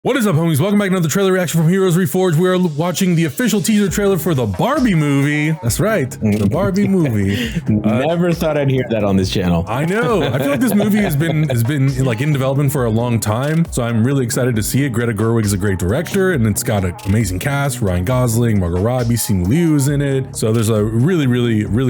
What is up, homies? Welcome back to another trailer reaction from Heroes Reforged. We are watching the official teaser trailer for the Barbie movie. That's right, the Barbie movie. Never thought I'd hear that on this channel. I know. I feel like this movie has been like in development for a long time, so I'm really excited to see it. Greta Gerwig is a great director, and it's got an amazing cast: Ryan Gosling, Margot Robbie, Simu Liu is in it. So there's a really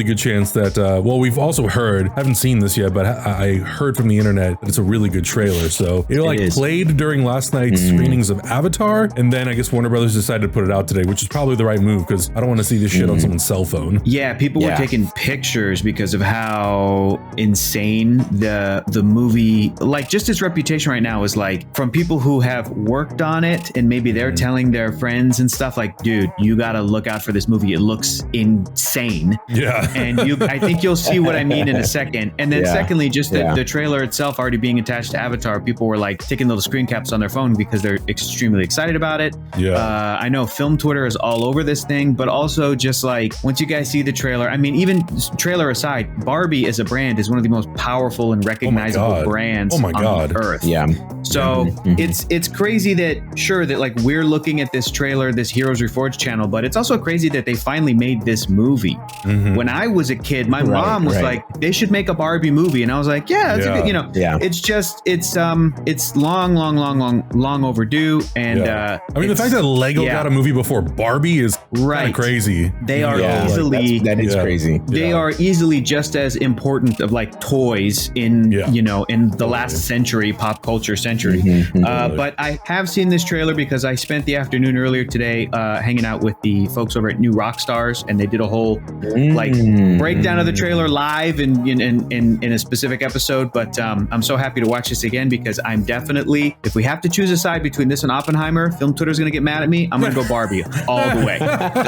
good chance that. Well, we've also heard. Haven't seen this yet, but I heard from the internet that it's a really good trailer. So it played during last night's screenings of Avatar, and then I guess Warner Brothers decided to put it out today, which is probably the right move because I don't want to see this shit on someone's cell phone. Yeah, people were taking pictures because of how insane the movie, like just its reputation right now is like from people who have worked on it and maybe they're telling their friends and stuff like, dude, you gotta look out for this movie. It looks insane. Yeah. And I think you'll see what I mean in a second. And then secondly, just the trailer itself already being attached to Avatar, people were like taking little screen caps on their phone because they're extremely excited about it. Yeah. I know film Twitter is all over this thing, but also just like once you guys see the trailer, I mean, even trailer aside, Barbie as a brand is one of the most powerful and recognizable brands on earth. Yeah. So it's crazy that like we're looking at this trailer, this Heroes Reforged channel, but it's also crazy that they finally made this movie. When I was a kid, my mom was like, they should make a Barbie movie, and I was like, yeah, that's a good, it's just it's long overdue. And I mean, the fact that Lego got a movie before Barbie is kind of crazy. They are easily that is crazy. They are easily just as important of like toys in in the last century, pop culture century. But I have seen this trailer because I spent the afternoon earlier today hanging out with the folks over at New Rockstars, and they did a whole like breakdown of the trailer live in a specific episode. But I'm so happy to watch this again because I'm definitely, if we have to choose a side between this and Oppenheimer, film Twitter's gonna get mad at me. I'm gonna go Barbie all the way.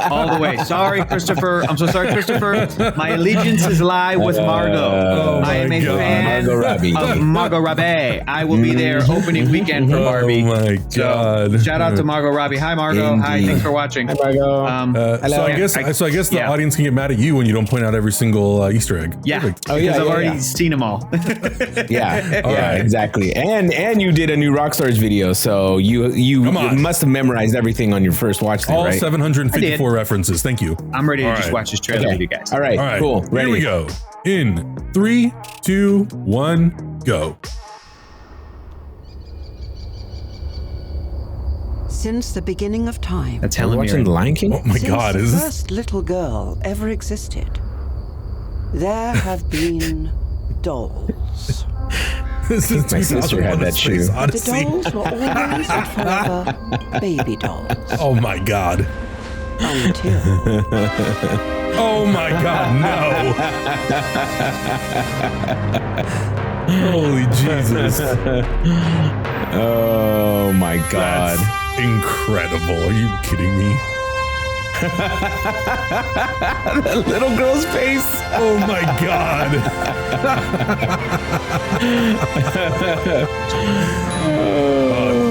All the way. Sorry, Christopher. I'm so sorry, Christopher. My allegiances lie with Margot. I am a fan of Margot Robbie. I will be there opening weekend for Barbie. Oh my God. So, shout out to Margot Robbie. Hi, Margot. Hi, thanks for watching. Hi, Margot. So I guess the audience can get mad at you when you don't point out every single Easter egg. Yeah. Perfect. Oh yeah, I've already seen them all. Exactly. And you did a New Rockstars video, so you must have memorized everything on your first watch thing, all right? 754 references. Thank you. I'm ready to just watch this trailer with you guys. All right, cool. Ready. Here we go. In 3, 2, 1, go. Since the beginning of time. That's Helen watching The Lion King? Oh my God, Since the first little girl ever existed, there have been dolls. This is my sister had that shoe. The dolls were always and forever baby dolls. Oh my God. Until. Oh my God, no. Holy Jesus. Oh my God. That's incredible. Are you kidding me? That little girl's face. Oh my God.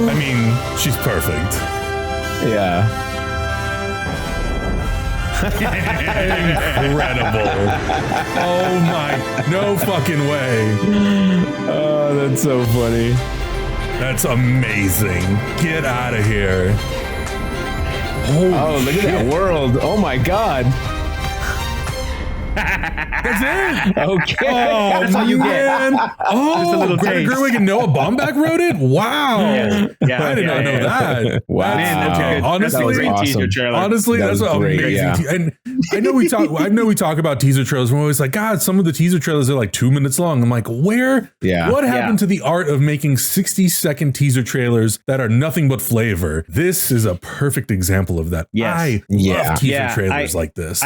I mean, she's perfect. Yeah. Incredible. Oh my, no fucking way. Oh, that's so funny. That's amazing. Get out of here. Oh, look at that world. Oh my God. That's it. Okay. Oh, that's all you get. Oh, Greta Gerwig and Noah Baumbach wrote it? Wow. I did not know that. Wow. Man, that's good. Honestly, that's a teaser trailer. Honestly, that's an amazing. And I know we talk about teaser trailers. We're always like, God, some of the teaser trailers are like 2 minutes long. I'm like, where? What happened to the art of making 60-second teaser trailers that are nothing but flavor? This is a perfect example of that. Yes. I love teaser trailers like this.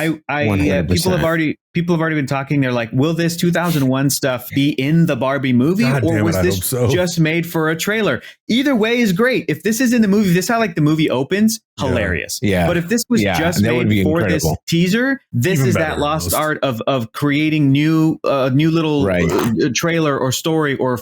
People have already been talking. They're like, will this 2001 stuff be in the Barbie movie, or was this just made for a trailer? Either way is great. If this is in the movie, this is how like the movie opens, hilarious. But if this was just made for this teaser, this is that lost art of creating new little trailer or story or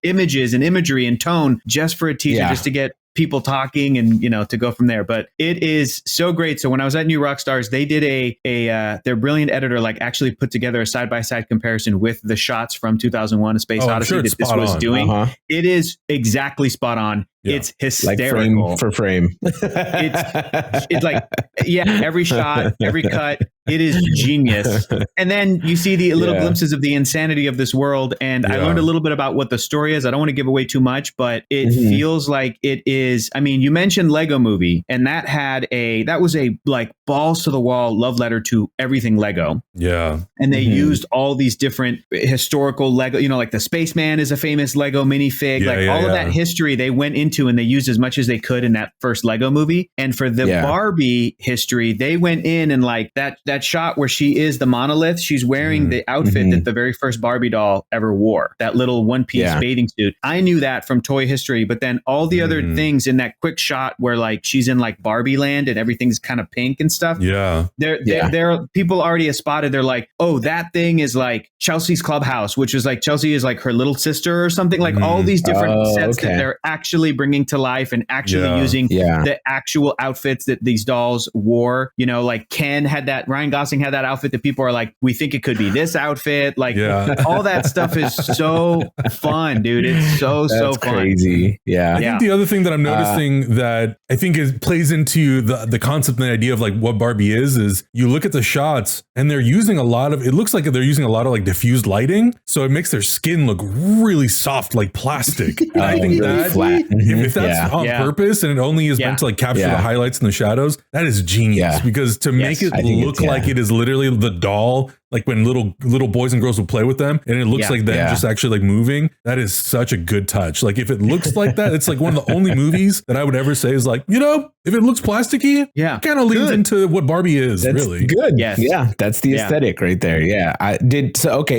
images and imagery and tone just for a teaser, just to get people talking and to go from there. But it is so great. So when I was at New Rockstars, they did their brilliant editor like actually put together a side-by-side comparison with the shots from 2001: A Space Odyssey that this was doing. It is exactly spot on. It's hysterical. Like frame for frame. It's like, every shot, every cut, it is genius. And then you see the little glimpses of the insanity of this world. And I learned a little bit about what the story is. I don't want to give away too much, but it feels like it is. I mean, you mentioned Lego Movie, and that was a like balls to the wall love letter to everything Lego. Yeah. And they used all these different historical Lego, like the Spaceman is a famous Lego minifig, of that history they went into, and they used as much as they could in that first Lego movie. And for the Barbie history, they went in and like that shot where she is the monolith, she's wearing the outfit that the very first Barbie doll ever wore, that little one-piece bathing suit. I knew that from toy history, but then all the other things in that quick shot where like she's in like Barbieland and everything's kind of pink and stuff. Yeah. There people already have spotted, they're like, oh, that thing is like Chelsea's Clubhouse, which is like Chelsea is like her little sister or something, like all these different sets that they're actually bringing to life and actually using the actual outfits that these dolls wore. Like Ryan Gosling had that outfit that people are like, we think it could be this outfit. Like all that stuff is so fun, dude. It's so fun. Crazy. Yeah. I think the other thing that I'm noticing that I think plays into the concept and the idea of like what Barbie is you look at the shots and they're using it looks like they're using a lot of like diffused lighting. So it makes their skin look really soft, like plastic. And I think really that flat. if that's on purpose and it only is meant to like capture the highlights and the shadows, that is genius because to make it look like it is literally the doll, like when little boys and girls will play with them and it looks like them just actually like moving, that is such a good touch. Like if it looks like that, it's like one of the only movies that I would ever say is like, if it looks plasticky, it kind of leans into what Barbie is. That's really good. Yes. Yeah. That's the aesthetic right there. Yeah.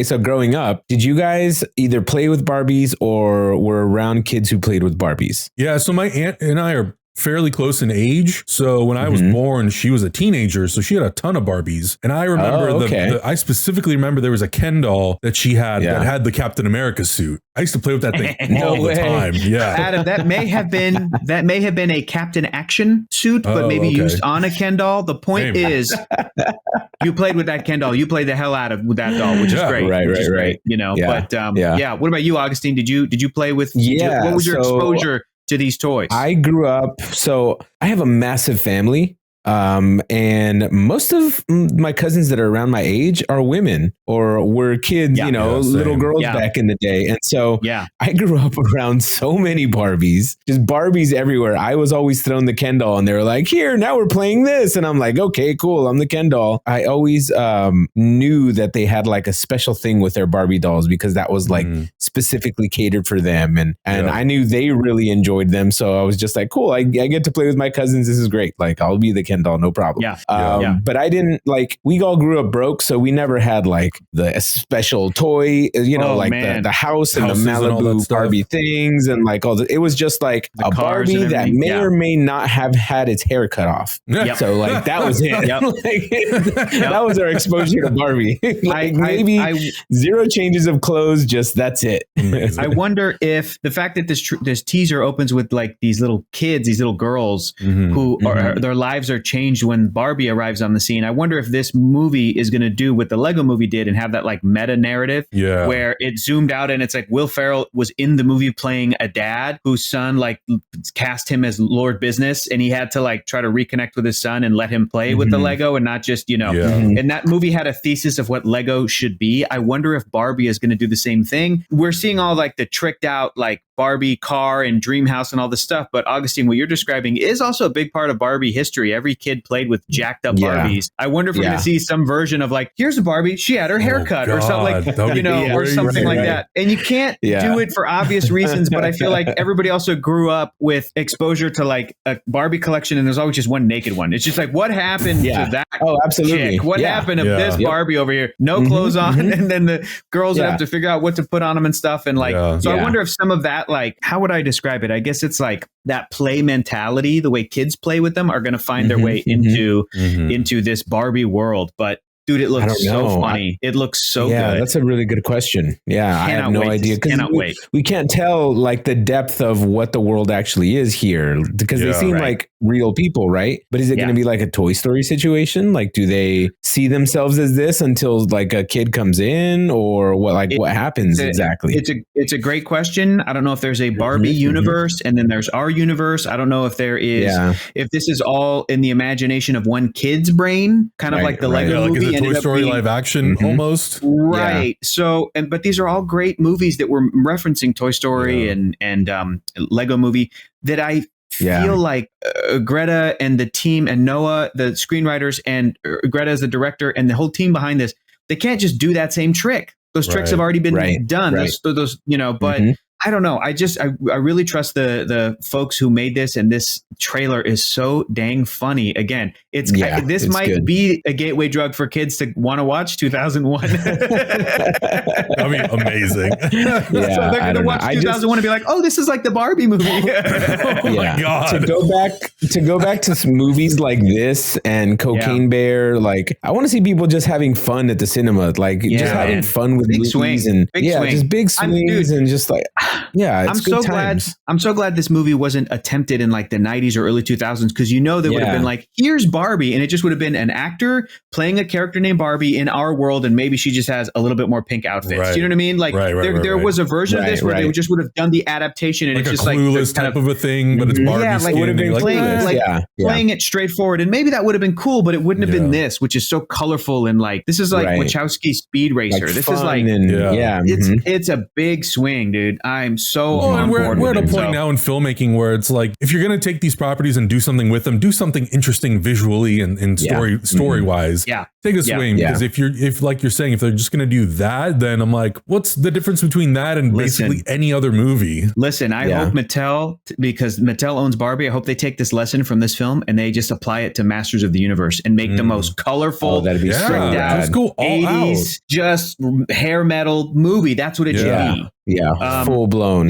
So growing up, did you guys either play with Barbies or were around kids who played with Barbies? Yeah. So my aunt and I are fairly close in age. So when I was born, she was a teenager. So she had a ton of Barbies. And I remember I specifically remember there was a Ken doll that she had that had the Captain America suit. I used to play with that thing all the time. Yeah. Adam, that may have been a Captain Action suit, but maybe used on a Ken doll. The point is you played with that Ken doll. You played the hell out of with that doll, which is great. Right. But what about you, Augustine? Did you play with what was your exposure to these toys? I grew up, so I have a massive family. And most of my cousins that are around my age are women or were kids, little girls back in the day. And so I grew up around so many Barbies, just Barbies everywhere. I was always throwing the Ken doll and they were like, here, now we're playing this. And I'm like, okay, cool. I'm the Ken doll. I always knew that they had like a special thing with their Barbie dolls because that was like specifically catered for them. And I knew they really enjoyed them. So I was just like, cool, I get to play with my cousins. This is great. Like I'll be the Ken doll, no problem. But I didn't we all grew up broke, so we never had like the special toy, the house and the Malibu and Barbie things and like all it was just like the a Barbie that may or may not have had its hair cut off. So like that was it. That was our exposure to Barbie. Maybe zero changes of clothes, just that's it. I wonder if the fact that this teaser opens with like these little kids, these little girls who are their lives are changed when Barbie arrives on the scene. I wonder if this movie is going to do what the Lego movie did and have that like meta narrative where it zoomed out and it's like Will Ferrell was in the movie playing a dad whose son like cast him as Lord Business and he had to like try to reconnect with his son and let him play with the Lego and not just, and that movie had a thesis of what Lego should be. I wonder if Barbie is going to do the same thing. We're seeing all like the tricked out like Barbie car and dream house and all this stuff. But Augustine, what you're describing is also a big part of Barbie history. Every kid played with jacked up Barbies. I wonder if we're going to see some version of like, here's a Barbie, she had her hair cut or something like, or something like that. And you can't do it for obvious reasons, but I feel like everybody also grew up with exposure to like a Barbie collection and there's always just one naked one. It's just like, what happened to that chick? What happened to this Barbie over here? No clothes on. And then the girls have to figure out what to put on them and stuff. And like, so I wonder if some of that, like, how would I describe it? I guess it's like that play mentality, the way kids play with them are going to find their way into this Barbie world. But Dude, it looks so funny. It looks so good. Yeah, that's a really good question. Yeah, I have no idea. Cannot wait. We can't tell like the depth of what the world actually is here because they seem like real people, right? But is it going to be like a Toy Story situation? Like, do they see themselves as this until like a kid comes in, or what? Like, what happens exactly? It's a great question. I don't know if there's a Barbie universe and then there's our universe. I don't know if there is if this is all in the imagination of one kid's brain, kind of like the Lego movie. Like Toy Story live action almost. Right. So, but these are all great movies that were referencing Toy Story and Lego movie that I feel like Greta and the team and Noah, the screenwriters, and Greta as the director and the whole team behind this, they can't just do that same trick. Those tricks have already been done. Those, but I don't know. I really trust the folks who made this, and this trailer is so dang funny. Again, this might be a gateway drug for kids to want to watch 2001. I mean, amazing. So they're going to watch 2001 and be like, "Oh, this is like the Barbie movie." Oh my God! To go back to some movies like this and Cocaine Bear, like I want to see people just having fun at the cinema, like just having fun with big movies and just big swings and just like. Yeah, I'm so glad this movie wasn't attempted in like the 90s or early 2000s, because there would have been like, here's Barbie, and it just would have been an actor playing a character named Barbie in our world, and maybe she just has a little bit more pink outfits. You know what I mean? Like there was a version of this where they just would have done the adaptation, and like it's just like Clueless type of a thing, but it's Barbie. Yeah, like would have been playing it straightforward, and maybe that would have been cool, but it wouldn't have been this, which is so colorful and like this is like Wachowski Speed Racer. Like this is like it's a big swing, dude. I'm so on board. We're at a point now in filmmaking where it's like, if you're going to take these properties and do something with them, do something interesting visually and story wise. Take a swing, because if like you're saying, if they're just going to do that, then I'm like, what's the difference between that and basically any other movie? Listen, I hope Mattel, because Mattel owns Barbie, I hope they take this lesson from this film and they just apply it to Masters of the Universe and make the most colorful, that'd be just go all 80s, out. Just hair metal movie. That's what it should be. Yeah, full blown.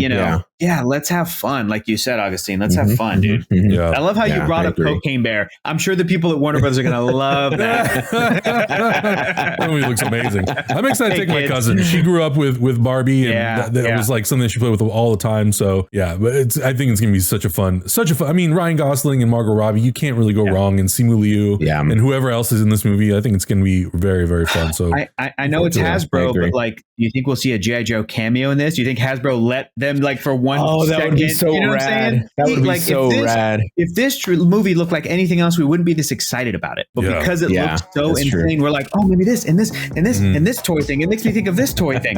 Let's have fun. Like you said, Augustine, let's have fun, dude. I love how you brought up Cocaine Bear. I'm sure the people at Warner Brothers are going to love that. That movie looks amazing. I'm excited to take my cousin. She grew up with Barbie, and that was like something she played with all the time. So but I think it's going to be such a fun. I mean, Ryan Gosling and Margot Robbie, you can't really go wrong, and Simu Liu, and whoever else is in this movie. I think it's going to be very, very fun. So I know it's Hasbro, but like, do you think we'll see a G.I. Joe cameo in this? Do you think Hasbro let them like for one second? That would be so rad. That would be so rad. If this movie looked like anything else, we wouldn't be this excited about it. But because it looks so insane, we're like, oh, maybe this and this and this and this toy thing. It makes me think of this toy thing.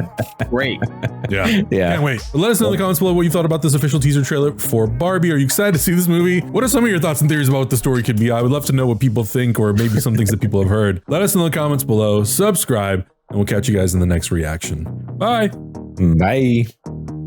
Great. Can't wait. Let us know in the comments below what you thought about this official teaser trailer for Barbie. Are you excited to see this movie? What are some of your thoughts and theories about what the story could be? I would love to know what people think, or maybe some things that people have heard. Let us know in the comments below. Subscribe, and we'll catch you guys in the next reaction. Bye. Bye.